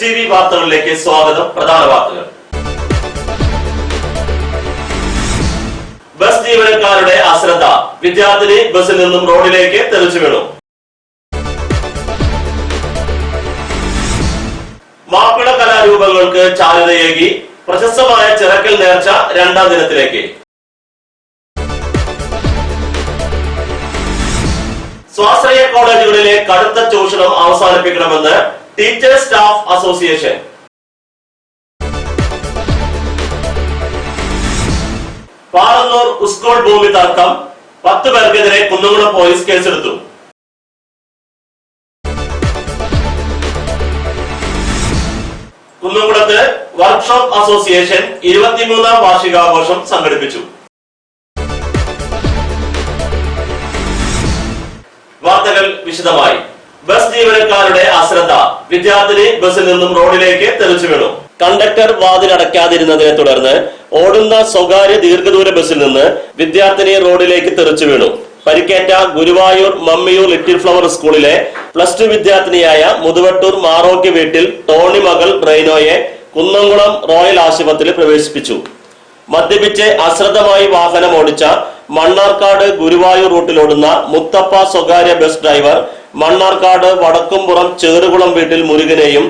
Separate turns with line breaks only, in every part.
STV വാർത്തകളിലേക്ക് സ്വാഗതം. പ്രധാന വാർത്തകൾ. ബസ് ജീവനക്കാരുടെ അശ്രദ്ധ, വിദ്യാർത്ഥിനി ബസിൽ നിന്നും റോഡിലേക്ക് തെറിച്ചു വീണു. മാപ്പിള കലാരൂപങ്ങൾക്ക് ചാരുതയേകി പ്രശസ്തമായ ചിറക്കൽ നേർച്ച രണ്ടാം ദിനത്തിലേക്ക്. സ്വാശ്രയ കോളേജുകളിലെ കടുത്ത ചൂഷണം അവസാനിപ്പിക്കണമെന്ന് teachers staff association. Parannur school ഭൂമി തർക്കം, 10 പേർക്കെതിരെ കുന്നംകുളം പോലീസ് കേസെടുത്തു. കുന്നംകുളത്ത് വർക്ക്ഷോപ്പ് അസോസിയേഷൻ 23ാം വാർഷികാഘോഷം സംഘടിപ്പിച്ചു. വാർത്തകൾ വിശദമായി. ബസ് ജീവനക്കാരുടെ അശ്രദ്ധ, വിദ്യാർത്ഥിനി ബസിൽ നിന്നും റോഡിലേക്ക് തെറിച്ചു വീണു. കണ്ടക്ടർ വാതിലടയ്ക്കാതിരുന്നതിനെ തുടർന്ന് ഓടുന്ന സ്വകാര്യ ദീർഘദൂര ബസിൽ നിന്ന് വിദ്യാർത്ഥിനി റോഡിലേക്ക് തെറിച്ചു വീണു. പരിക്കേറ്റ ഗുരുവായൂർ മമ്മിയൂർ ലിറ്റിൽ ഫ്ലവർ സ്കൂളിലെ +2 വിദ്യാർത്ഥിനിയായ മുതുവട്ടൂർ മാറോക്കി വീട്ടിൽ ടോണി മകൾ റെയ്നോയെ കുന്നംകുളം റോയൽ ആശുപത്രിയിൽ പ്രവേശിപ്പിച്ചു. മദ്യപിച്ച് അശ്രദ്ധമായി വാഹനം ഓടിച്ച മണ്ണാർക്കാട് ഗുരുവായൂർ റൂട്ടിലോടുന്ന മുത്തപ്പ സ്വകാര്യ ബസ് ഡ്രൈവർ മണ്ണാർക്കാട് വടക്കുംപുറം ചേറുകുളം വീട്ടിൽ മുരുകനെയും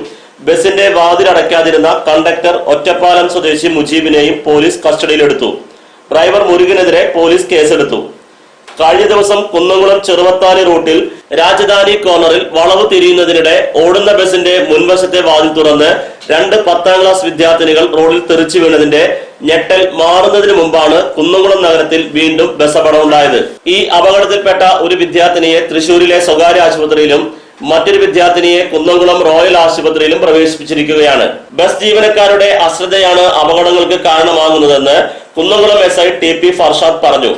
ബസിന്റെ വാതിലടയ്ക്കാതിരുന്ന കണ്ടക്ടർ ഒറ്റപ്പാലം സ്വദേശി മുജീബിനെയും പോലീസ് കസ്റ്റഡിയിലെടുത്തു. ഡ്രൈവർ മുരുകനെതിരെ പോലീസ് കേസെടുത്തു. കഴിഞ്ഞ ദിവസം കുന്നംകുളം ചെറുവത്താനി റൂട്ടിൽ രാജധാനി കോർണറിൽ വളവ് തിരിയുന്നതിനിടെ ഓടുന്ന ബസിന്റെ മുൻവശത്തെ വാതിൽ തുറന്ന് 2 10ാം ക്ലാസ് വിദ്യാർത്ഥിനികൾ റോഡിൽ തെറിച്ചു വീണതിന്റെ ഞെട്ടൽ മാറുന്നതിന് മുമ്പാണ് കുന്നംകുളം നഗരത്തിൽ വീണ്ടും ബസ് അപകടം ഉണ്ടായത്. ഈ അപകടത്തിൽപ്പെട്ട ഒരു വിദ്യാർത്ഥിനിയെ തൃശൂരിലെ സ്വകാര്യ ആശുപത്രിയിലും മറ്റൊരു വിദ്യാർത്ഥിനിയെ കുന്നംകുളം റോയൽ ആശുപത്രിയിലും പ്രവേശിപ്പിച്ചിരിക്കുകയാണ്. ബസ് ജീവനക്കാരുടെ അശ്രദ്ധയാണ് അപകടങ്ങൾക്ക് കാരണമാകുന്നതെന്ന് കുന്നംകുളം SI TP ഫർഷാദ് പറഞ്ഞു.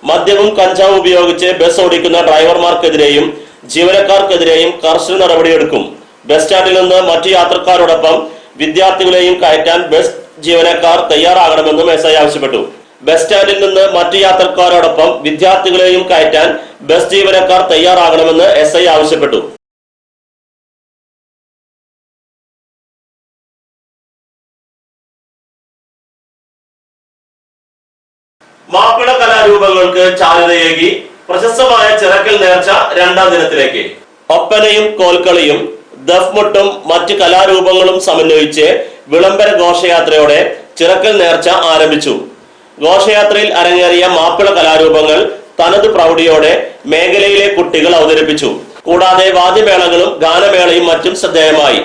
മദ്യവും കഞ്ചാവും ഉപയോഗിച്ച് ബസ് ഓടിക്കുന്ന ഡ്രൈവർമാർക്കെതിരെയും ജീവനക്കാർക്കെതിരെയും കർശന നടപടിയെടുക്കും. ബസ് സ്റ്റാൻഡിൽ നിന്ന് മറ്റു യാത്രക്കാരോടൊപ്പം വിദ്യാർത്ഥികളെയും കയറ്റാൻ ബസ് ജീവനക്കാർ തയ്യാറാകണമെന്നും SI ആവശ്യപ്പെട്ടു. ബസ് സ്റ്റാൻഡിൽ നിന്ന് മറ്റു യാത്രക്കാരോടൊപ്പം വിദ്യാർത്ഥികളെയും കയറ്റാൻ ബസ് ജീവനക്കാർ തയ്യാറാകണമെന്ന് SI ആവശ്യപ്പെട്ടു. മാപ്പിള കലാരൂപങ്ങൾക്ക് ചാരുതയേകി പ്രശസ്തമായ ചിറക്കൽ നേർച്ച രണ്ടാം ദിനത്തിലേക്ക്. ഒപ്പനയും കോൽക്കളിയും ദഫ്മുട്ടും മറ്റ് കലാരൂപങ്ങളും സമന്വയിച്ച് വിളംബര ഘോഷയാത്രയോടെ ചിറക്കൽ നേർച്ച ആരംഭിച്ചു. ഘോഷയാത്രയിൽ അരങ്ങേറിയ മാപ്പിള കലാരൂപങ്ങൾ തനത് പ്രൗഢിയോടെ മേഖലയിലെ കുട്ടികൾ അവതരിപ്പിച്ചു. കൂടാതെ വാദ്യമേളങ്ങളും ഗാനമേളയും മറ്റും ശ്രദ്ധേയമായി.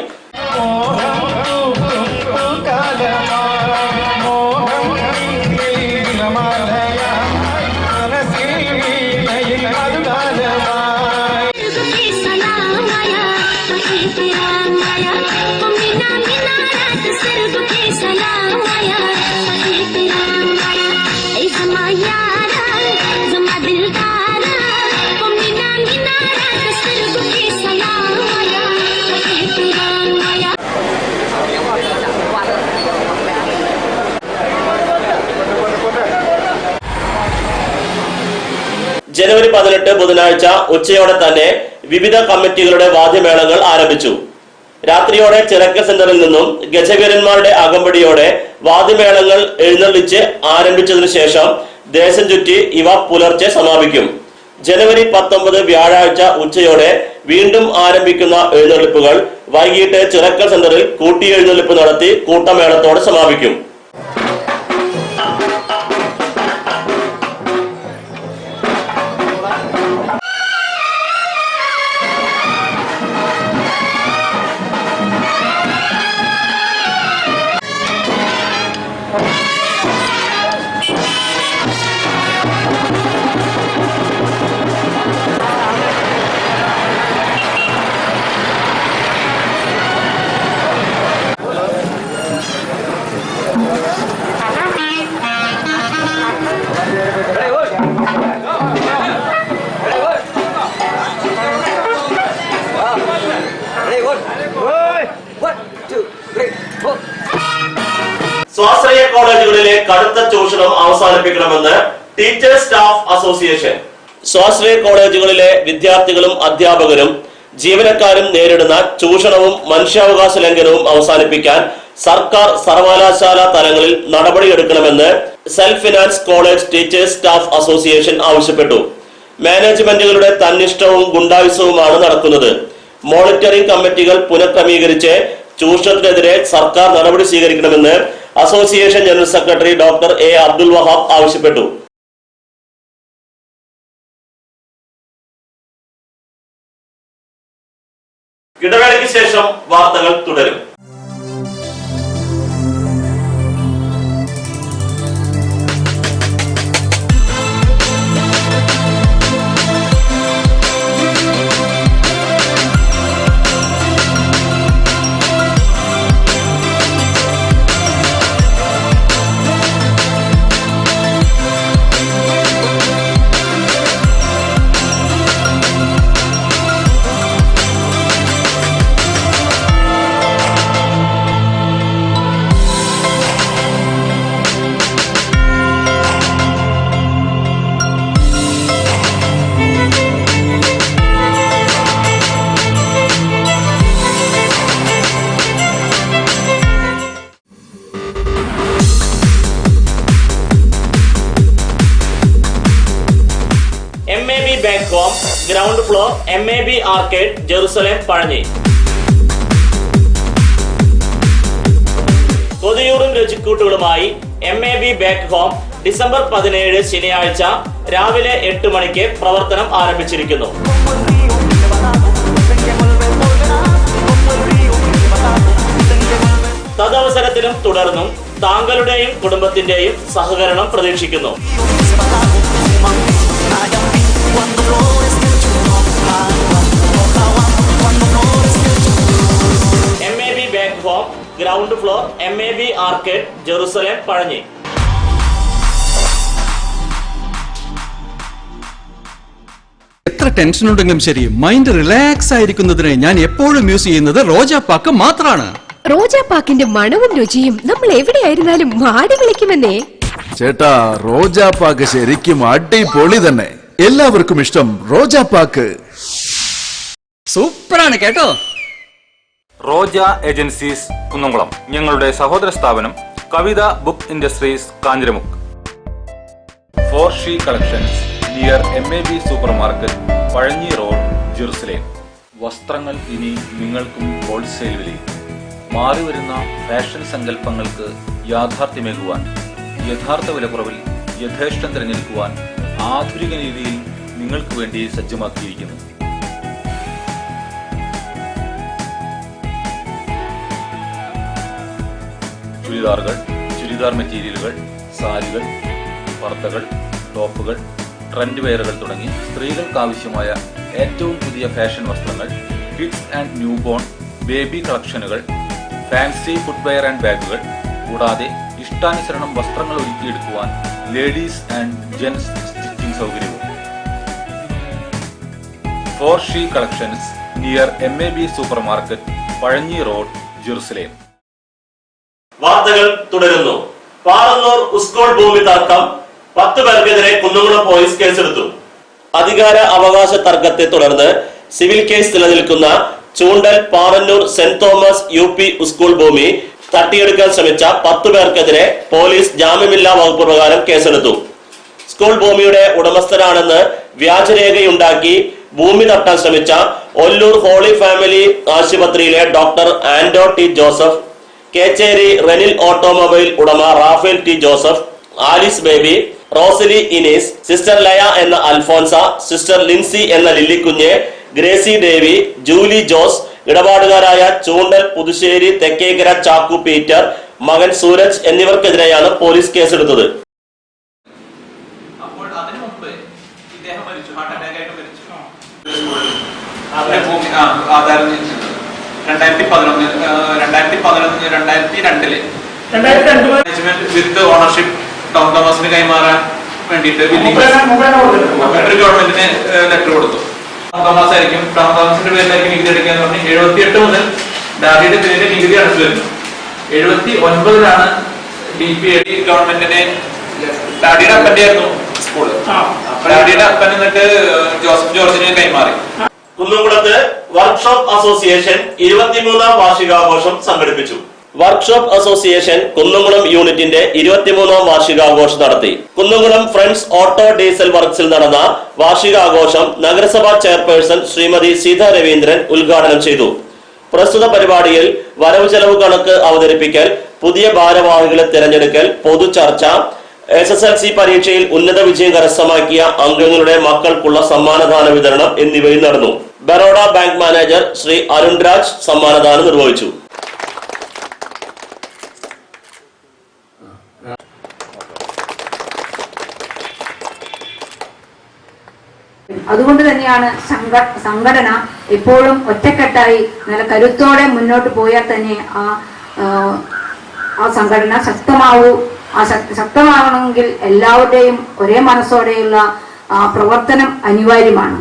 ജനുവരി 18 ബുധനാഴ്ച ഉച്ചയോടെ തന്നെ വിവിധ കമ്മിറ്റികളുടെ വാദ്യമേളങ്ങൾ ആരംഭിച്ചു. രാത്രിയോടെ ചിറക്കൽ സെന്ററിൽ നിന്നും ഗജവീരന്മാരുടെ അകമ്പടിയോടെ വാദ്യമേളങ്ങൾ എഴുന്നള്ളിച്ച് ആരംഭിച്ചതിനു ശേഷം ദേശം ചുറ്റി ഇവ പുലർച്ചെ സമാപിക്കും. ജനുവരി 19 വ്യാഴാഴ്ച ഉച്ചയോടെ വീണ്ടും ആരംഭിക്കുന്ന എഴുന്നള്ളിപ്പുകൾ വൈകിട്ട് ചിറക്കൽ സെന്ററിൽ കൂട്ടിയെഴുന്നള്ളിപ്പ് നടത്തി കൂട്ടമേളത്തോടെ സമാപിക്കും. സ്വാശ്രയ കോളേജുകളിലെ കടുത്ത ചൂഷണം അവസാനിപ്പിക്കണമെന്ന് ടീച്ചേഴ്സ് സ്റ്റാഫ് അസോസിയേഷൻ. സ്വാശ്രയ കോളേജുകളിലെ വിദ്യാർത്ഥികളും അധ്യാപകരും ജീവനക്കാരും നേരിടുന്ന ചൂഷണവും മനുഷ്യാവകാശ ലംഘനവും അവസാനിപ്പിക്കാൻ സർക്കാർ സർവകലാശാല തലങ്ങളിൽ നടപടിയെടുക്കണമെന്ന് self finance college teachers staff association ആവശ്യപ്പെട്ടു. മാനേജ്മെന്റുകളുടെ തന്നിഷ്ടവും ഗുണ്ടായുസവുമാണ് നടക്കുന്നത്. മോണിറ്ററിംഗ് കമ്മിറ്റികൾ പുനഃക്രമീകരിച്ച് ചൂഷണത്തിനെതിരെ സർക്കാർ നടപടി സ്വീകരിക്കണമെന്ന് association general secretary doctor A Abdul Wahab ആവശ്യപ്പെട്ടു. ഇടവേളയ്ക്ക് ശേഷം വാർത്തകൾ തുടരും. MAB Home, ground floor, MAB Arcade, Jerusalem, പഴഞ്ഞി. കൊതിയൂറും രുചിക്കൂട്ടുകളുമായി MAB Back Home ഡിസംബർ 17 ശനിയാഴ്ച രാവിലെ 8 മണിക്ക് പ്രവർത്തനം ആരംഭിച്ചിരിക്കുന്നു. തദവസരത്തിലും തുടർന്നും താങ്കളുടെയും കുടുംബത്തിന്റെയും സഹകരണം പ്രതീക്ഷിക്കുന്നു. MAB Back Home, ground floor, MAB Arcade, Jerusalem, Pazhanji.
എത്ര ടെൻഷൻ ഉണ്ടെങ്കിലും ശരി, മൈൻഡ് റിലാക്സ് ആയിരിക്കുന്നതിന് ഞാൻ എപ്പോഴും യൂസ് ചെയ്യുന്നത് റോജാപ്പാക്ക് മാത്രമാണ്.
റോജാപ്പാക്കിന്റെ മണവും രുചിയും നമ്മൾ എവിടെയായിരുന്നാലും മാടി വിളിക്കുമെന്നേ.
ചേട്ടാ, റോജാപ്പാക്ക് ശരിക്കും അടിപൊളി തന്നെ. എല്ലാവർക്കും ഇഷ്ടം റോജാപ്പാക്ക്.
സൂപ്പറാണ് കേട്ടോ.
റോജ ഏജൻസീസ് കുന്നംകുളം, ഞങ്ങളുടെ സഹോദര സ്ഥാപനം Kavitha book industries Kanjiramukku. 4She collections near MAB supermarket, Pazhanji road, Jerusalem. വസ്ത്രങ്ങൾ ഇനി നിങ്ങൾക്കും ഹോൾസെയിൽ വിലയിൽ. മാറിവരുന്ന ഫാഷൻ സങ്കല്പങ്ങൾക്ക് യാഥാർത്ഥ്യമേകുവാൻ, യഥാർത്ഥ വിലക്കുറവിൽ യഥേഷ്ടം തിരഞ്ഞെടുക്കുവാൻ ആധുനിക രീതിയിൽ നിങ്ങൾക്ക് വേണ്ടി സജ്ജമാക്കിയിരിക്കുന്നു. ചുരിദാറുകൾ, ചുരിദാർ മെറ്റീരിയലുകൾ, സാരികൾ, പർദ്ദകൾ, ടോപ്പുകൾ, ട്രെൻഡ് വെയറുകൾ തുടങ്ങി സ്ത്രീകൾക്കാവശ്യമായ ഏറ്റവും പുതിയ ഫാഷൻ വസ്ത്രങ്ങൾ, kids and newborn, baby കളക്ഷനുകൾ, ഫാൻസി ഫുട്വെയർ ആൻഡ് ബാഗുകൾ, കൂടാതെ ഇഷ്ടാനുസരണം വസ്ത്രങ്ങൾ ഒരുക്കിയെടുക്കുവാൻ ലേഡീസ് ആൻഡ് ജെന്റ്സ് സ്റ്റിച്ചിങ് സൗകര്യവും. 4She collections near MAB supermarket, Pazhanji road, Jerusalem.
വാർത്തകൾ തുടരുന്നു. പാറന്നൂർ സ്കൂൾ ഭൂമി തർക്കം, 10 പേർക്കെതിരെ കുന്നംകുളം പോലീസ് കേസെടുത്തു. അധികാര അവകാശ തർക്കത്തെ തുടർന്ന് സിവിൽ കേസ് നിലനിൽക്കുന്ന Chundal Parannur Saint Thomas UP school ഭൂമി തട്ടിയെടുക്കാൻ ശ്രമിച്ച 10 പേർക്കെതിരെ പോലീസ് ജാമ്യമില്ലാ വകുപ്പ് പ്രകാരം കേസെടുത്തു. സ്കൂൾ ഭൂമിയുടെ ഉടമസ്ഥരാണെന്ന് വ്യാജരേഖയുണ്ടാക്കി ഭൂമി തട്ടാൻ ശ്രമിച്ച ഒല്ലൂർ ഹോളി ഫാമിലി ആശുപത്രിയിലെ doctor Ando T. Joseph, Kecheri Renil automobile ഉടമ റാഫേൽ T. ജോസഫ്, ആലിസ് ബേബി, റോസലി ഇനീസ്, സിസ്റ്റർ ലയ എന്ന അൽഫോൻസ, സിസ്റ്റർ ലിൻസി എന്ന ലില്ലിക്കുഞ്ഞ്, ഗ്രേസി ദേവി, ജൂലി ജോസ്, ഇടപാടുകാരായ ചൂണ്ടൽ പുതുശ്ശേരി തെക്കേക്കര ചാക്കു പീറ്റർ, മകൻ സൂരജ് എന്നിവർക്കെതിരെയാണ് പോലീസ് കേസെടുത്തത്.
വിത്ത് ഓണർഷിപ്പ് ടൗൺ തോമസിന് കൈമാറാൻ വേണ്ടിയിട്ട് ഗവൺമെന്റിന് ലെറ്റർ കൊടുത്തു. ടൗൺ തോമസ് ആയിരിക്കും, ടൗൺ തോമസിന്റെ പേരിലായിരിക്കും നികുതി അടയ്ക്കാന്ന് പറഞ്ഞ് 78 മുതൽ ഡാഡിയുടെ പേരിൽ നികുതി അടച്ചു വരുന്നു. 79 DPAD ഗവൺമെന്റിനെ, ഡാഡിയുടെ അപ്പന്റെ ആയിരുന്നു സ്കൂള്, ഡാഡിയുടെ അപ്പൻ എന്നിട്ട് ജോസഫ് ജോർജിനെ കൈമാറി.
കുന്നംകുളത്ത് വർക്ക്ഷോപ്പ് അസോസിയേഷൻ 23ാം വാർഷികാഘോഷം സംഘടിപ്പിച്ചു. വർക്ക്ഷോപ്പ് അസോസിയേഷൻ കുന്നംകുളം യൂണിറ്റിന്റെ 23ാം വാർഷികാഘോഷം നടത്തി. കുന്നംകുളം ഫ്രണ്ട്സ് ഓട്ടോ ഡീസൽ വർക്സിൽ നടന്ന വാർഷികാഘോഷം നഗരസഭാ ചെയർപേഴ്സൺ ശ്രീമതി സീതാ രവീന്ദ്രൻ ഉദ്ഘാടനം ചെയ്തു. പ്രസ്തുത പരിപാടിയിൽ വരവ് ചെലവ് കണക്ക് അവതരിപ്പിക്കൽ, പുതിയ ഭാരവാഹികളെ തിരഞ്ഞെടുക്കൽ, പൊതുചർച്ച, SSLC പരീക്ഷയിൽ ഉന്നത വിജയം കരസ്ഥമാക്കിയ അംഗങ്ങളുടെ മക്കൾക്കുള്ള സമ്മാനദാന വിതരണം എന്നിവയും നടന്നു. ബറോഡ ബാങ്ക് മാനേജർ ശ്രീ അരുൺ രാജ് സമ്മാനദാനം നിർവഹിച്ചു.
അതുകൊണ്ട് തന്നെയാണ് സംഘടന എപ്പോഴും ഒറ്റക്കെട്ടായി നല്ല കരുത്തോടെ മുന്നോട്ട് പോയാൽ തന്നെ ആ സംഘടന ശക്തമാകണമെങ്കിൽ എല്ലാവരുടെയും ഒരേ മനസ്സോടെയുള്ള പ്രവർത്തനം അനിവാര്യമാണ്.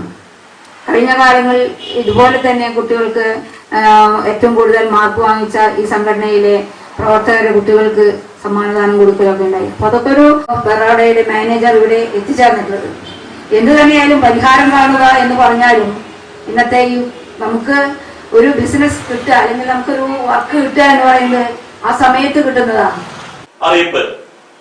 കഴിഞ്ഞ കാലങ്ങളിൽ ഇതുപോലെ തന്നെ കുട്ടികൾക്ക് ഏറ്റവും കൂടുതൽ മാർക്ക് വാങ്ങിച്ച ഈ സംഘടനയിലെ പ്രവർത്തകരുടെ കുട്ടികൾക്ക് സമ്മാനദാനം കൊടുക്കലൊക്കെ ഉണ്ടായി. അപ്പൊ അതൊക്കെ ഒരു ബറോഡയുടെ മാനേജർ ഇവിടെ എത്തിച്ചേർന്നിട്ടുള്ളത്. എന്തു തന്നെയായാലും പരിഹാരം കാണുക എന്ന് പറഞ്ഞാലും ഇന്നത്തെ ഈ നമുക്ക് ഒരു ബിസിനസ് കിട്ടുക അല്ലെങ്കിൽ നമുക്കൊരു വർക്ക് കിട്ടുക എന്ന് പറയുന്നത് ആ സമയത്ത് കിട്ടുന്നതാണ്.
അറിയിപ്പ്: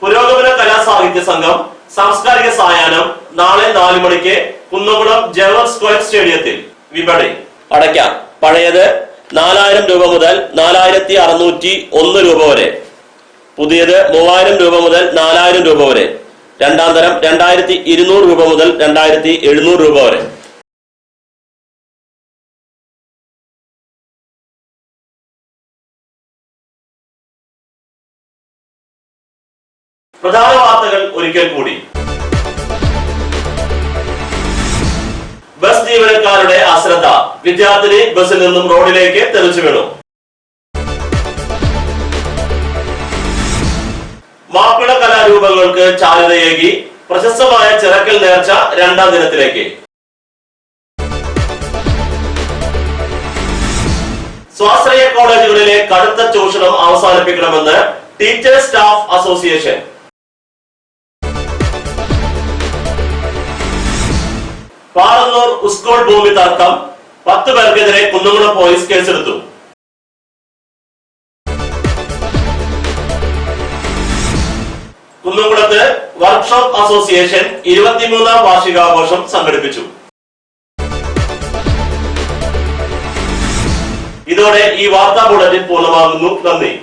പുരോഗമന കലാസാഹിത്യ സംഘം സാംസ്കാരിക സായാഹ്നം നാളെ 4 മണിക്ക് കുന്നംകുളം ജവഹർ സ്ക്വയർ സ്റ്റേഡിയത്തിൽ. വിപണി അടയ്ക്കാം. പഴയത് 4000 രൂപ മുതൽ 4601 രൂപ വരെ, പുതിയത് 3000 രൂപ മുതൽ 4000 രൂപ വരെ, രണ്ടാം തരം 2200 രൂപ മുതൽ 2700 രൂപ വരെ. പ്രധാന വാർത്തകൾ ഒരിക്കൽ കൂടി. ബസ് ജീവനക്കാരുടെ അശ്രദ്ധ, വിദ്യാർത്ഥിനി ബസിൽ നിന്നും റോഡിലേക്ക് തെറിച്ചു വീണു. മാപ്പിള കലാരൂപങ്ങൾക്ക് ചാരുതയേകി പ്രശസ്തമായ ചിറക്കൽ നേർച്ച 2ാം ദിനത്തിലേക്ക്. സ്വാശ്രയ കോളേജുകളിലെ കടുത്ത ചൂഷണം അവസാനിപ്പിക്കണമെന്ന് teachers staff association. Parannur school ഭൂമി തർക്കം, 10 പേർക്കെതിരെ കുന്നംകുളം പോലീസ് കേസെടുത്തു. കുന്നംകുളത്ത് വർക്ക്ഷോപ്പ് അസോസിയേഷൻ 23ാം വാർഷികാഘോഷം സംഘടിപ്പിച്ചു. ഇതോടെ ഈ വാർത്താ ബുള്ളറ്റിൻ പൂർണ്ണമാകുന്നു. നന്ദി.